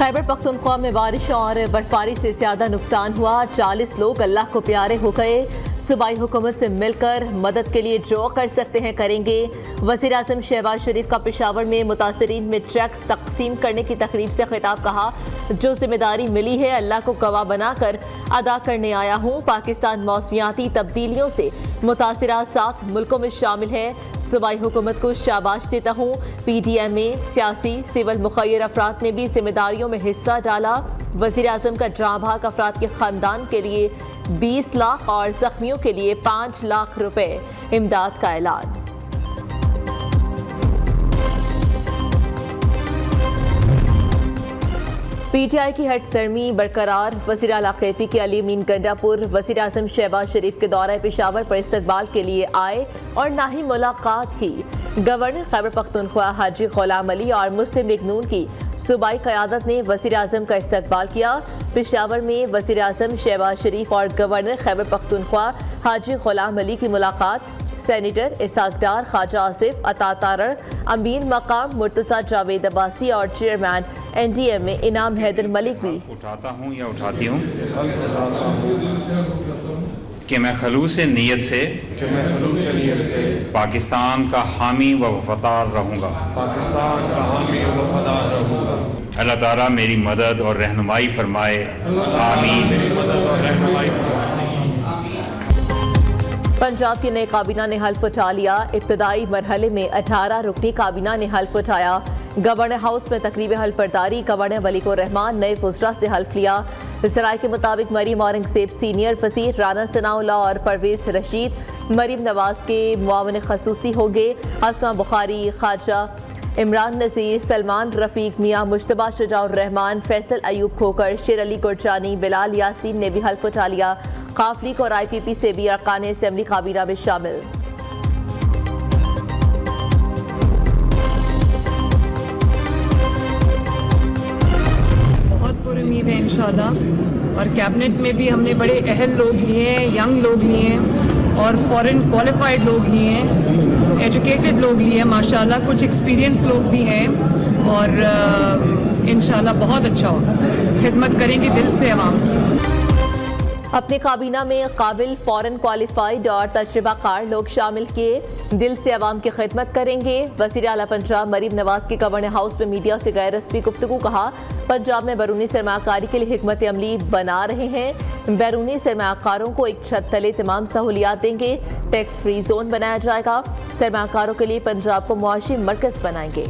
खैबर पख्तूनख्वा में बारिश और बर्फबारी से ज्यादा नुकसान हुआ। 40 लोग अल्लाह को प्यारे हो गए। सूबाई हुकूमत से मिलकर मदद के लिए जो कर सकते हैं करेंगे। वज़ीर आज़म शहबाज शरीफ का पेशावर में मुतासरीन में चेक्स तकसीम करने की तकरीब से खिताब। कहा, जो जिम्मेदारी मिली है अल्लाह को गवाह बनाकर अदा करने आया हूँ। पाकिस्तान मौसमियाती तब्दीलियों से मुतासिरा 7 मुल्कों में शामिल है। सूबाई हुकूमत को शाबाश देता हूँ। PDMA सियासी सिविल मुखय्यर अफराद ने भी जिम्मेदारियों में हिस्सा डाला। वज़ीर आज़म का जाँ भाग अफराद के खानदान के लिए 20 लाख और जख्मियों के लिए 5 लाख रुपए इमदाद का ऐलान। PTI की हट दर्मी बरकरार। वज़ीर आला KP के अली अमीन गंडापुर वज़ीर आज़म शहबाज शरीफ के दौरे पेशावर पर इस्तकबाल के लिए आए और ना ही मुलाकात की। गवर्नर खैबर पख्तूनख्वा हाजी गुलाम अली और मुस्लिम लीग नून की सूबाई क़यादत ने वज़ीर आज़म का इस्तकबाल किया। पेशावर में वज़ीर आज़म शहबाज शरीफ और गवर्नर खैबर पख्तूनख्वा हाजी गुलाम अली की मुलाकात। सेनेटर इसाक डार, ख्वाजा आसिफ अतातारड़, अमीन मकाम मुर्तज़ा जावेद अब्बासी और चेयरमैन NDMA इनाम हैदर मलिक भी उठाता हूँ या उठाती हूँ कि मैं खलूस नीयत से पाकिस्तान का हामी व वफादार रहूँगा। अल्लाह ताला मेरी मदद और रहनुमाई फरमाए, आमीन। पंजाब की नई काबीना ने हल्फ उठा लिया। इब्तदाई मरहले में 18 रुकनी काबीना ने हल्फ उठाया। गवर्नर हाउस में तकरीब हल्फ बर्दारी। गवर्नर वलीकुर रहमान नए वज़रा से हल्फ लिया। ज़राए के मुताबिक मरीम औरंगज़ेब सीनियर वज़ीर, राना सनाउल्लाह और परवेज़ रशीद मरीम नवाज के मुआविन खसूसी होंगे। हस्मा बुखारी, ख्वाजा इमरान नज़ीर, सलमान रफ़ीक, मियाँ मुश्तबा शुजाउर रहमान, फैसल अयूब खोकर, शेर अली गुरजानी, बिलाल यासीन ने भी हल्फ उठा लिया। काफ लीग और IPP से भी अरकान असेंबली काबीना में शामिल। बहुत पुरुम्मीद है इंशाल्लाह। और कैबिनेट में भी हमने बड़े अहल लोग लिए हैं, यंग लोग लिए हैं और फॉरेन क्वालिफाइड लोग लिए हैं, एजुकेटेड लोग लिए हैं माशाल्लाह। कुछ एक्सपीरियंस लोग भी हैं और इंशाल्लाह बहुत अच्छा होगा। खिदमत करेंगे दिल से अवाम की। अपने काबीना में काबिल, फॉरेन क्वालिफाइड और तजुर्बाकार लोग शामिल किए। दिल से अवाम की खिदमत करेंगे। वज़ीर आला पंजाब मरीम नवाज की गवर्नर हाउस में मीडिया से गैर रस्मी गुफ्तगू। कहा, पंजाब में बैरूनी सरमाकारी के लिए हिकमत अमली बना रहे हैं। बैरूनी सरमाकारों को एक छत तले तमाम सहूलियात देंगे। टैक्स फ्री जोन बनाया जाएगा। सरमाकारों के लिए पंजाब को मुआशी मरकज बनाएंगे।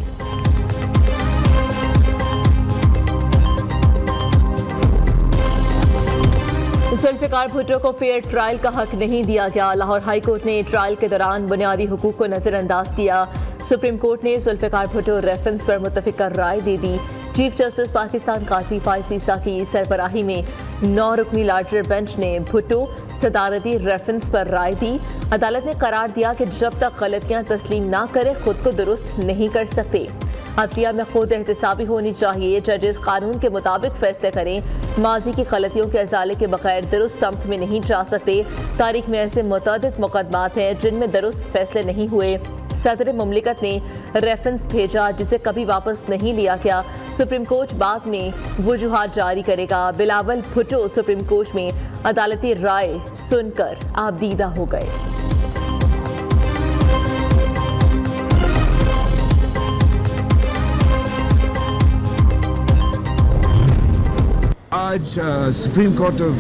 जुल्फ़िकार भुट्टो को फेयर ट्रायल का हक नहीं दिया गया। लाहौर हाई कोर्ट ने ट्रायल के दौरान बुनियादी हुकूक को नज़रअंदाज किया। सुप्रीम कोर्ट ने जुल्फ़िकार भुट्टो रेफरेंस पर मुत्तफ़िक़ा राय दे दी। चीफ जस्टिस पाकिस्तान काजी फाइज़ ईसा की सरबराही में 9 रुकनी लार्जर बेंच ने भुट्टो सदारती रेफरेंस पर राय दी। अदालत ने करार दिया कि जब तक गलतियाँ तस्लीम ना करे खुद को दुरुस्त नहीं कर सकते। अदलिया में खुद एहतसाबी होनी चाहिए। जजेस कानून के मुताबिक फैसले करें। माजी की गलतियों के अजाले के बगैर दुरुस्त समत में नहीं जा सकते। तारीख में ऐसे मुतअद्दिद मुकदमात हैं जिनमें दुरुस्त फैसले नहीं हुए। सदर मुमलिकत ने रेफरेंस भेजा जिसे कभी वापस नहीं लिया गया। सुप्रीम कोर्ट बाद में वजूहात जारी करेगा। बिलावल भुट्टो सुप्रीम कोर्ट में अदालती राय सुनकर आबदीदा हो गए। आज सुप्रीम कोर्ट ऑफ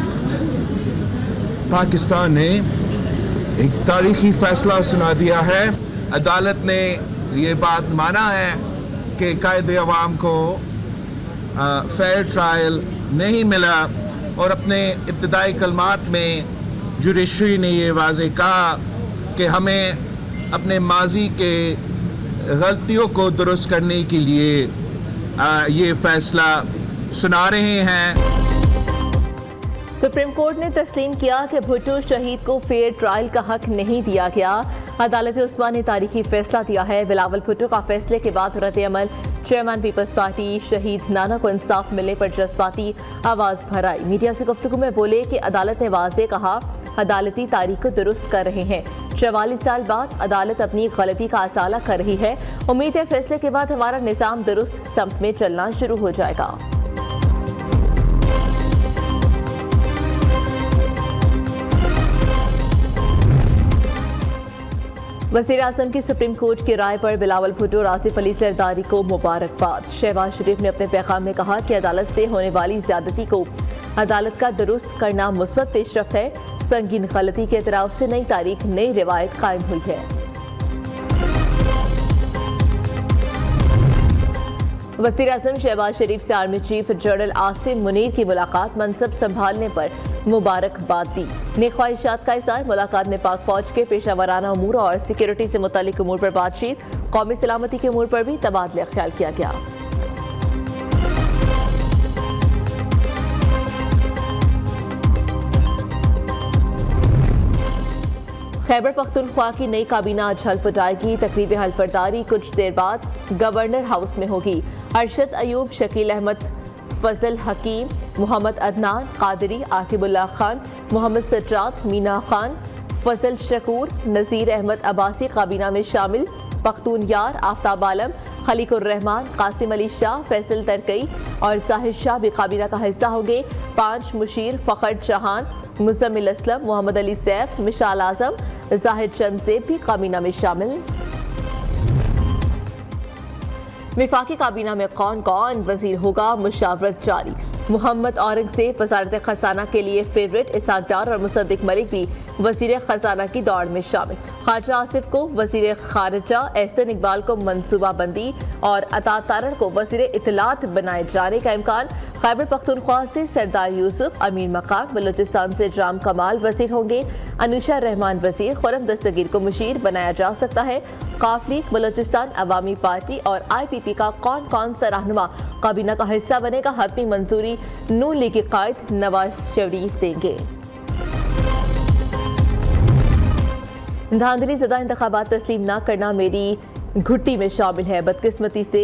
पाकिस्तान ने एक तारीखी फैसला सुना दिया है। अदालत ने ये बात माना है कि कायदे अवाम को फेयर ट्रायल नहीं मिला और अपने इब्तदाई कलमात में जुडिशरी ने ये वाज़ेह कहा कि हमें अपने माजी के गलतियों को दुरुस्त करने के लिए ये फैसला सुना रहे हैं। सुप्रीम कोर्ट ने तस्लीम किया कि भुट्टो शहीद को फेयर ट्रायल का हक नहीं दिया गया। अदालत उस्मा ने तारीखी फैसला दिया है। बिलावल भुट्टो का फैसले के बाद रद्द अमल। चेयरमैन पीपल्स पार्टी शहीद नाना को इंसाफ मिलने पर जज्बाती आवाज़ भराई। मीडिया से गुफ्तगू में बोले कि अदालत ने वाज़ेह कहा अदालती तारीख को दुरुस्त कर रहे हैं। 44 साल बाद अदालत अपनी गलती का असाला कर रही है। उम्मीद है फैसले के बाद हमारा निज़ाम दुरुस्त समत में चलना शुरू हो जाएगा। वज़ीर आज़म की सुप्रीम कोर्ट की राय पर बिलावल भुट्टो और आसिफ अली जरदारी को मुबारकबाद। शहबाज शरीफ ने अपने पैगाम में कहा कि अदालत से होने वाली ज्यादती को अदालत का दुरुस्त करना मुस्बत पेशरफ्त है। संगीन गलती के एतराफ से नई तारीख, नई रिवायत कायम हुई है। वज़ीर आज़म शहबाज शरीफ से army chief general Asim Munir की मुलाकात, मनसब संभालने पर मुबारकबाद दी। नेक ख्वाहिशात का इज़हार। मुलाकात में पाक फौज के पेशा वराना उमूर और सिक्योरिटी से मुतालिक उमूर पर बातचीत, कौमी सलामती के उमूर पर भी तबादला ख्याल किया गया। खैबर पख्तूनख्वा की नई काबीना आज हल्फ उठाएगी। तकरीब हल्फबरदारी कुछ देर बाद गवर्नर हाउस में होगी। अरशद अयूब, शकील अहमद, फजल हकीम, मोहम्मद अदनान कादरी, आकिबुल्लाह खान, मोहम्मद सज्जाद, मीना खान, फजल शकूर, नज़ीर अहमद अब्बासी काबीना में शामिल। पख्तून यार, आफ्ताब आलम, खलीकुर रहमान, कासिम अली शाह, फैसल तरकई और जाहिर शाह भी काबीना का हिस्सा होंगे। 5 मुशीर, फ़खर जहान, मुज़म्मिल असलम, मोहम्मद अली सैफ, मिशाल आज़म, जाहिद चंद भी काबीना में शामिल। विफाकी काबीना में कौन कौन वजीर होगा, मुशावरत जारी। मोहम्मद औरंगज़ेब वज़ारत खजाना के लिए फेवरेट, इसहाक डार और मुसद्दिक मलिक भी वज़ीर खजाना की दौड़ में शामिल। ख्वाजा आसिफ को वज़ीर खारजा, एहसन इकबाल को मनसूबा बंदी और अता तारड़ को वज़ीर इत्तलात बनाए जाने का इम्कान। खैबर पख्तूनख्वा से सरदार यूसुफ, अमीर मकाम, बलूचिस्तान से जाम कमाल वज़ीर होंगे। अनुशा रहमान वज़ीर, खुरम दस्तगीर को मुशीर बनाया जा सकता है। काफ लीग, बलूचिस्तान अवामी पार्टी और IPP का कौन कौन सा रहनुमा काबीना का हिस्सा बनेगा, हतमी मंजूरी नून लीग के कायद नवाज शरीफ देंगे। धांधली ज़दा इंतखाबात तस्लीम न करना मेरी घुट्टी में शामिल है। बदकिस्मती से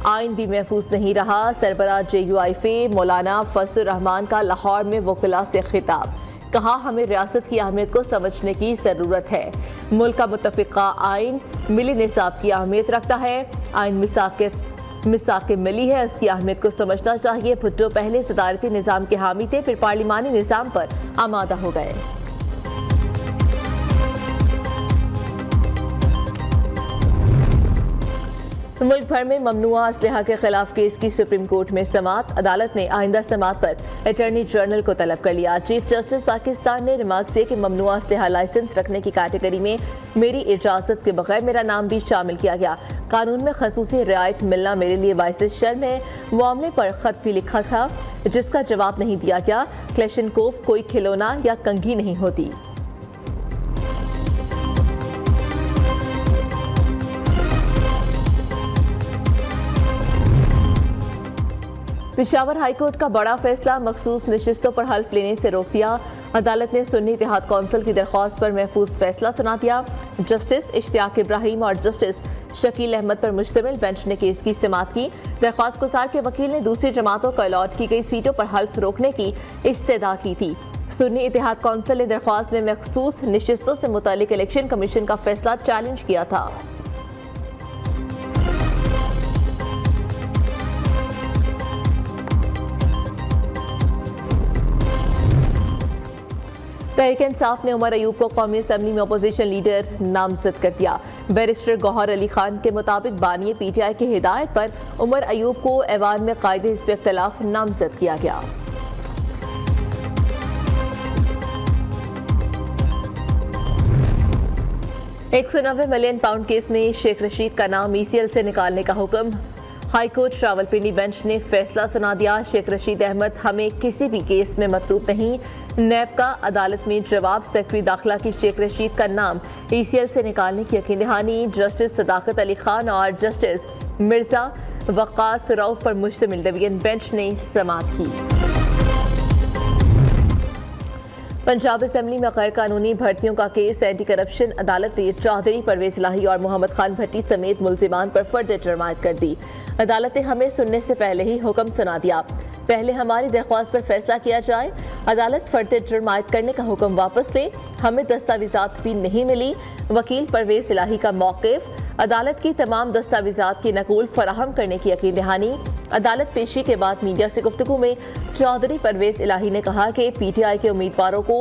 आइन भी महफूज नहीं रहा। सरबराह JUIF मौलाना फजलुर रहमान का लाहौर में वकीला से खिताब। कहा, हमें रियासत की अहमियत को समझने की ज़रूरत है। मुल्क का मुत्तफ़िका आइन मिली निसाब की अहमियत रखता है। आइन मिसाक मिली है, इसकी अहमियत को समझना चाहिए। भुट्टो पहले सदारती निज़ाम के हामी थे, फिर पार्लिमानी निज़ाम पर आमादा हो गए। मुल्क भर में ममनुआ असलहा के खिलाफ केस की सुप्रीम कोर्ट में समाअत। अदालत ने आइंदा समाअत पर अटॉर्नी जनरल को तलब कर लिया। चीफ जस्टिस पाकिस्तान ने रिमार्क से कि ममनुआ असलहा लाइसेंस रखने की कैटेगरी में मेरी इजाज़त के बगैर मेरा नाम भी शामिल किया गया। कानून में खसूसी रियायत मिलना मेरे लिए बाइस शर्म है। मामले पर खत भी लिखा था जिसका जवाब नहीं दिया गया। क्लेशनकोव कोई खिलौना या कंघी नहीं होती। पेशावर हाईकोर्ट का बड़ा फैसला, मखसूस नशिस्तों पर हल्फ लेने से रोक दिया। अदालत ने सुन्नी इत्तेहाद कौंसिल की दरख्वास्त पर महफूज फैसला सुना दिया। जस्टिस इश्तियाक इब्राहिम और जस्टिस शकील अहमद पर मुश्तमिल बेंच ने केस की समाअत की। दरख्वास्त गुजार के वकील ने दूसरी जमातों को अलॉट की गई सीटों पर हल्फ रोकने की इस्तदा की थी। सुन्नी इत्तेहाद कौंसिल ने दरख्वास्त में मखसूस नशिस्तों से मुतालिक इलेक्शन कमीशन का फैसला चैलेंज किया था। तहरीक इंसाफ ने उमर अयूब को कौमी असम्बली में अपोजिशन लीडर नामजद कर दिया। बैरिस्टर गौहर अली खान के मुताबिक बानी PTI की हिदायत पर उमर अयूब को ऐवान में कायदे हिज़्ब इख्तिलाफ नामजद किया गया। £190 मिलियन केस में शेख रशीद का नाम ECL से निकालने का हुक्म। हाईकोर्ट रावलपिंडी बेंच ने फैसला सुना दिया। शेख रशीद अहमद हमें किसी भी केस में मतलूब नहीं। नैब का अदालत में जवाब, सेक्रेटरी दाखिला की शेख रशीद का नाम ECL से निकालने की यकीन दहानी। जस्टिस सदाकत अली खान और जस्टिस मिर्जा वक्कास रऊफ पर मुश्तमिल डिवीजन बेंच ने समाअत की। पंजाब असेंबली में गैर कानूनी भर्तियों का केस, एंटी करप्शन अदालत ने चौधरी परवेज इलाही और मोहम्मद खान भट्टी समेत मुलजिमान पर फर्द जरमायत कर दी। अदालत ने हमें सुनने से पहले ही हुक्म सुना दिया, पहले हमारी दरख्वास्त पर फैसला किया जाए। अदालत फर्द जरमायत करने का हुक्म वापस ले, हमें दस्तावेजात भी नहीं मिली। वकील परवेज इलाही का मौक़िफ़, अदालत की तमाम दस्तावेजात की नकूल फराहम करने की यकीन दहानी। अदालत पेशी के बाद मीडिया से गुफ्तगू में चौधरी परवेज इलाही ने कहा कि PTI के उम्मीदवारों को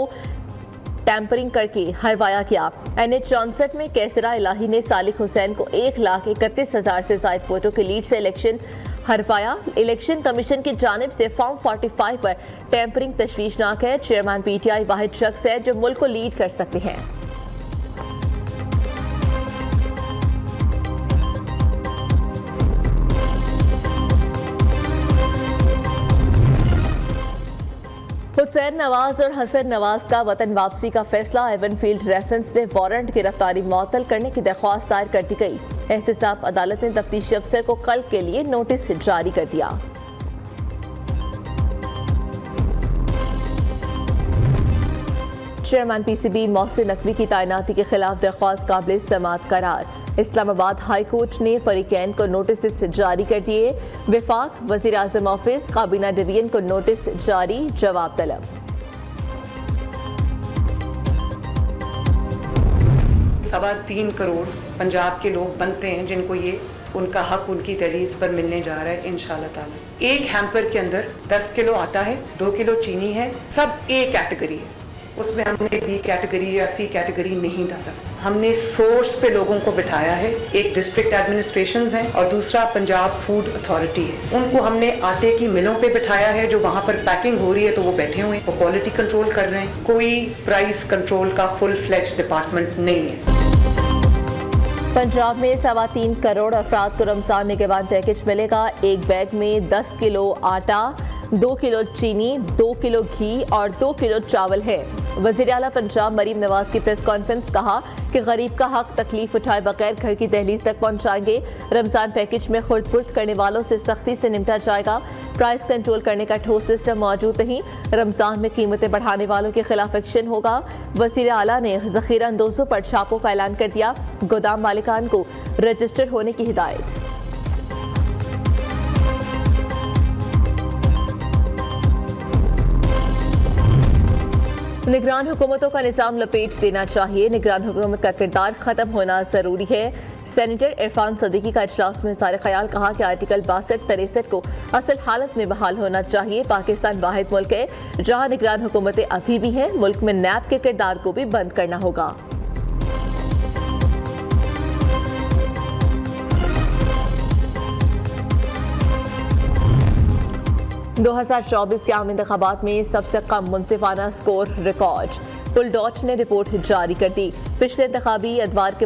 टैंपरिंग करके हरवाया गया। NH-64 में कैसरा इलाही ने सालिक हुसैन को 1,31,000 से ज्यादा वोटों की लीड से इलेक्शन हरवाया। इलेक्शन कमीशन की जानिब से फॉर्म 45 पर टैंपरिंग तशवीशनाक है। चेयरमैन PTI वाहिद शख्स है जो मुल्क को लीड कर सकते हैं। हुसैन नवाज और हसन नवाज का वतन वापसी का फैसला। एवनफील्ड रेफरेंस में वारंट गिरफ्तारी मुअत्तल करने की दरख्वास्त दायर कर दी गई। एहतसाब अदालत ने तफ्तीशी अफसर को कल के लिए नोटिस जारी कर दिया। चेयरमैन PCB मोहसिन नकवी की तैनाती के खिलाफ दरख्वास्त काबिल समाअत करार। इस्लामाबाद हाई कोर्ट ने फरीकैन को नोटिस जारी कर दिए। विफाक वजीर आजम ऑफिस काबीना डिवीजन को नोटिस जारी, जवाब तलब। 3.25 करोड़ पंजाब के लोग बनते हैं जिनको ये उनका हक उनकी दहलीज पर मिलने जा रहा है इंशाल्लाह ताला। एक हैम्पर के अंदर 10 किलो आटा है, 2 किलो चीनी है, सब A कैटेगरी है। उसमें हमने B कैटेगरी या C कैटेगरी नहीं डाला। हमने सोर्स पे लोगों को बिठाया है। एक डिस्ट्रिक्ट एडमिनिस्ट्रेशन है और दूसरा पंजाब फूड अथॉरिटी है। उनको हमने आटे की मिलों पे बिठाया है, जो वहाँ पर पैकिंग हो रही है तो वो बैठे हुए हैं, वो क्वालिटी कंट्रोल कर रहे हैं। कोई प्राइस कंट्रोल का फुल फ्लेज डिपार्टमेंट नहीं है। पंजाब में 3.25 करोड़ अफराद को रमजान निगहबान पैकेज मिलेगा। एक बैग में 10 किलो आटा, 2 किलो चीनी, 2 किलो घी और 2 किलो चावल है। वज़ीर आला पंजाब मरीम नवाज की प्रेस कॉन्फ्रेंस कहा कि गरीब का हक तकलीफ उठाए बगैर घर की दहलीज तक पहुंचाएंगे। रमजान पैकेज में खुर्द-बुर्द करने वालों से सख्ती से निपटा जाएगा। प्राइस कंट्रोल करने का ठोस सिस्टम मौजूद नहीं। रमजान में कीमतें बढ़ाने वालों के खिलाफ एक्शन होगा। वज़ीर आला ने ज़ख़ीरा अंदोज़ों पर छापों का ऐलान कर दिया। गोदाम मालिकान को रजिस्टर होने की हिदायत। निगरान हुकूमतों का निज़ाम लपेट देना चाहिए। निगरान हुकूमत का किरदार ख़त्म होना ज़रूरी है। सेनेटर इरफान सदीकी का इजलास में इज़हार ख्याल कहा कि आर्टिकल 62-63 को असल हालत में बहाल होना चाहिए। पाकिस्तान वाहिद मुल्क है जहाँ निगरान हुकूमतें अभी भी हैं। मुल्क में नैब के किरदार को भी बंद करना होगा। – 2024 के आम इंतखाबात में सबसे कम मुंसिफाना स्कोर रिकॉर्ड। पुलडॉट ने रिपोर्ट जारी कर दी। पिछले इंतखाबी अदवार के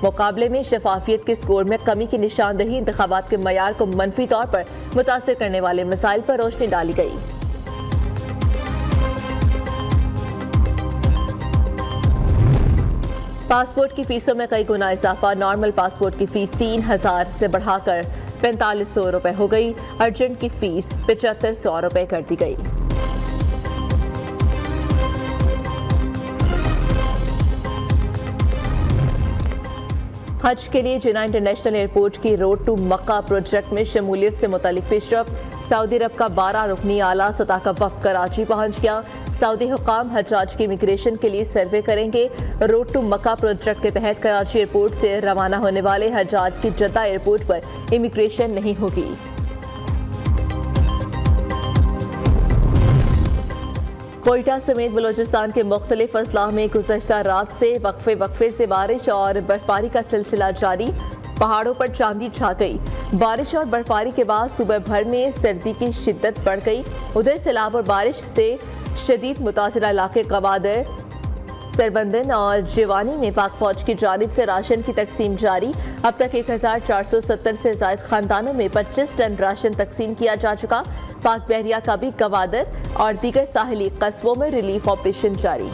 मुकाबले में शफाफियत के स्कोर में कमी की निशानदही इंतखाबात के मयार को मनफी तौर पर मुतासिर करने वाले मसाइल पर रोशनी डाली गई। पासपोर्ट की फीसों में कई गुना इजाफा। नॉर्मल पासपोर्ट की फीस 3,000 से बढ़ाकर 4500 रुपए हो गई। अर्जेंट की फीस 7500 रुपए कर दी गई। हज के लिए जिना इंटरनेशनल एयरपोर्ट की रोड टू मक्का प्रोजेक्ट में शमूलियत से मुतालिक पेशरफ। सऊदी अरब का 12 रुकनी आला सतह का वफ्द कराची पहुंच गया। सऊदी हुकाम हज्जाज की इमिग्रेशन के लिए सर्वे करेंगे। रोड टू मक्का प्रोजेक्ट के तहत कराची एयरपोर्ट से रवाना होने वाले हज्जाज की जद्दा एयरपोर्ट पर इमिग्रेशन नहीं होगी। कोयटा समेत बलोचिस्तान के मुख्तलिफ अजला में गुज़श्ता रात से वक्फे से बारिश और बर्फबारी का सिलसिला जारी। पहाड़ों पर चांदी छा गई। बारिश और बर्फबारी के बाद सुबह भर में सर्दी की शिद्दत बढ़ गई। उधर सैलाब और बारिश से शदीद मुतासिरा इलाके गवादर, सरबंदन और जिवानी में पाक फौज की जानिब से राशन की तकसीम जारी। अब तक 1470 से ज़ायद खानदानों में 25 टन राशन तकसीम किया जा चुका। पाक बहरिया का भी गवादर और दीगर साहिली कस्बों में रिलीफ ऑपरेशन जारी।